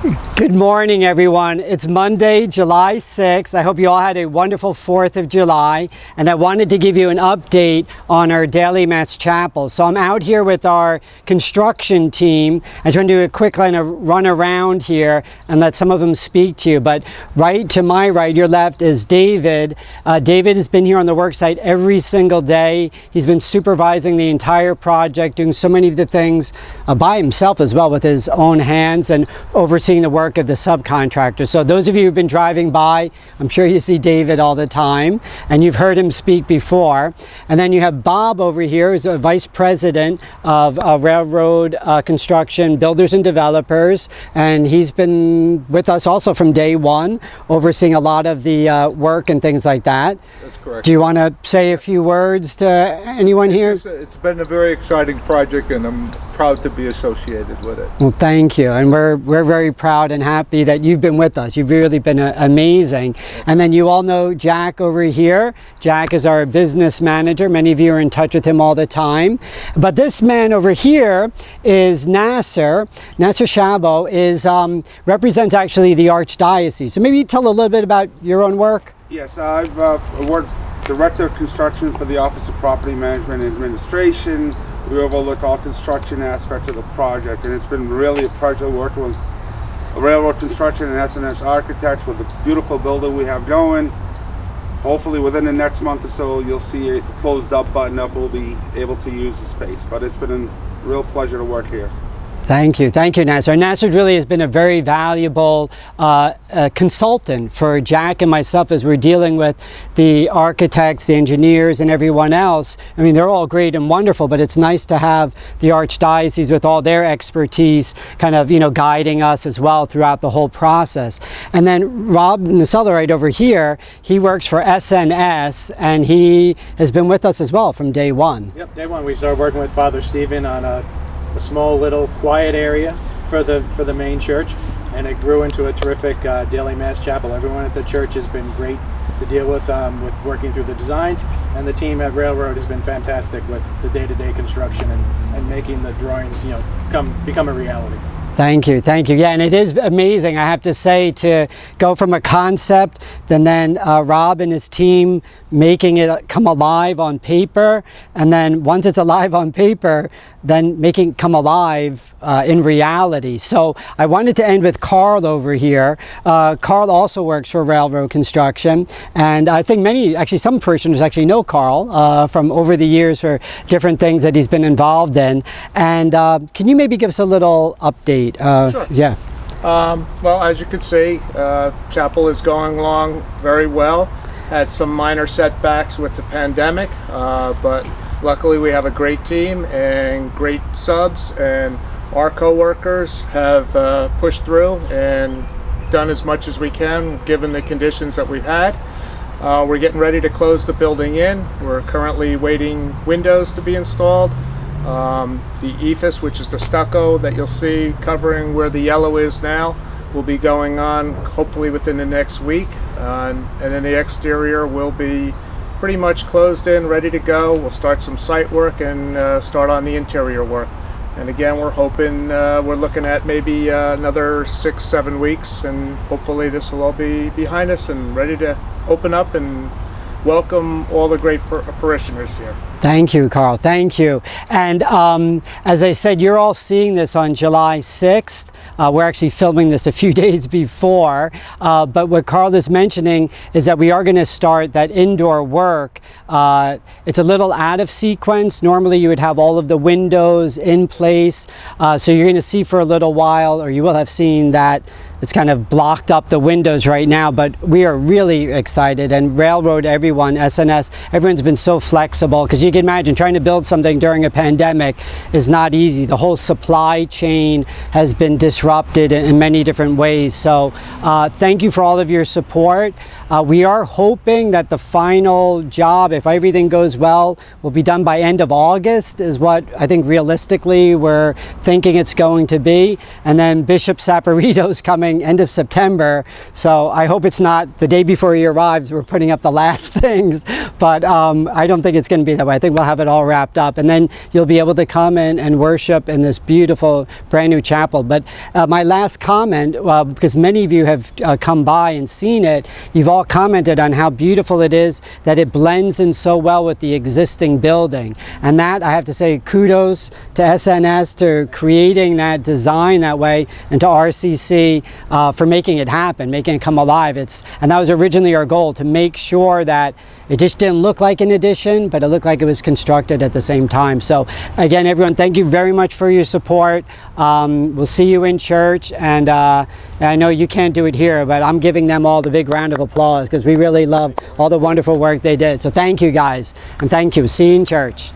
Good morning, everyone. It's Monday, July 6th. I hope you all had a wonderful 4th of July, and I wanted to give you an update on our Daily Mass Chapel. So I'm out here with our construction team. I just want to do a quick kind of run around here and let some of them speak to you. But right to my right, your left, is David. David has been here on the work site every single day. He's been supervising the entire project, doing so many of the things by himself as well with his own hands, and overseeing the work of the subcontractor. So those of you who've been driving by, I'm sure you see David all the time, and you've heard him speak before. And then you have Bob over here, who's a vice president of railroad construction, builders and developers, and he's been with us also from day one, overseeing a lot of the work and things like that. That's correct. Do you want to say a few words to anyone here? It's been a very exciting project, and I'm proud to be associated with it. Well, thank you, and we're very proud and happy that you've been with us. You've really been amazing. And then you all know Jack over here. Jack is our business manager. Many of you are in touch with him all the time. But this man over here is Nasser. Nasser Shabo represents actually the Archdiocese. So maybe you tell a little bit about your own work. Yes, I've worked Director of Construction for the Office of Property Management and Administration. We overlook all construction aspects of the project, and it's been really a pleasure working with Railroad Construction and S&S Architects with the beautiful building we have going. Hopefully within the next month or so, you'll see it closed up, button up, we'll be able to use the space. But it's been a real pleasure to work here. Thank you, Nasser. Nasser really has been a very valuable consultant for Jack and myself as we're dealing with the architects, the engineers, and everyone else. I mean, they're all great and wonderful, but it's nice to have the Archdiocese with all their expertise kind of, guiding us as well throughout the whole process. And then Rob Nasella right over here, he works for S&S, and he has been with us as well from day one. Yep, day one. We started working with Father Stephen on a small little quiet area for the main church, and it grew into a terrific Daily Mass Chapel. Everyone at the church has been great to deal with working through the designs, and the team at Railroad has been fantastic with the day-to-day construction and making the drawings become a reality. Thank you. Yeah, and it is amazing, I have to say, to go from a concept and then Rob and his team making it come alive on paper, and then once it's alive on paper, then making it come alive in reality. So I wanted to end with Carl over here. Carl also works for Railroad Construction, and I think some parishioners actually know Carl from over the years for different things that he's been involved in. And can you maybe give us a little update? Sure. Yeah. Well, as you can see, chapel is going along very well. Had some minor setbacks with the pandemic, but luckily we have a great team and great subs, and our co-workers have pushed through and done as much as we can given the conditions that we've had. We're getting ready to close the building in. We're currently waiting windows to be installed. The ephes, which is the stucco that you'll see covering where the yellow is now, will be going on hopefully within the next week, and then the exterior will be pretty much closed in, ready to go. We'll start some site work and start on the interior work. And again, we're hoping, we're looking at maybe another 6-7 weeks, and hopefully this will all be behind us and ready to open up and welcome all the great parishioners here. Thank you, Carl. Thank you. And as I said, you're all seeing this on July 6th. We're actually filming this a few days before. But what Carl is mentioning is that we are going to start that indoor work. It's a little out of sequence. Normally you would have all of the windows in place. So you're going to see for a little while, or you will have seen that it's kind of blocked up the windows right now, but we are really excited. And Railroad, everyone, S&S, everyone's been so flexible, because you can imagine trying to build something during a pandemic is not easy. The whole supply chain has been disrupted in many different ways. So thank you for all of your support. We are hoping that the final job, if everything goes well, will be done by end of August, is what I think realistically we're thinking it's going to be. And then Bishop Saporito's coming end of September, so I hope it's not the day before he arrives we're putting up the last things, but I don't think it's going to be that way. think we'll have it all wrapped up, and then you'll be able to come and worship in this beautiful brand new chapel. But my last comment, because many of you have come by and seen it, you've all commented on how beautiful it is, that it blends in so well with the existing building. And that, I have to say, kudos to SNS to creating that design that way, and to RCC for making it happen, making it come alive. And that was originally our goal, to make sure that it just didn't look like an addition, but it looked like it was constructed at the same time. So again, everyone, thank you very much for your support. We'll see you in church, and I know you can't do it here, but I'm giving them all the big round of applause because we really love all the wonderful work they did. So thank you guys, and thank you. See you in church.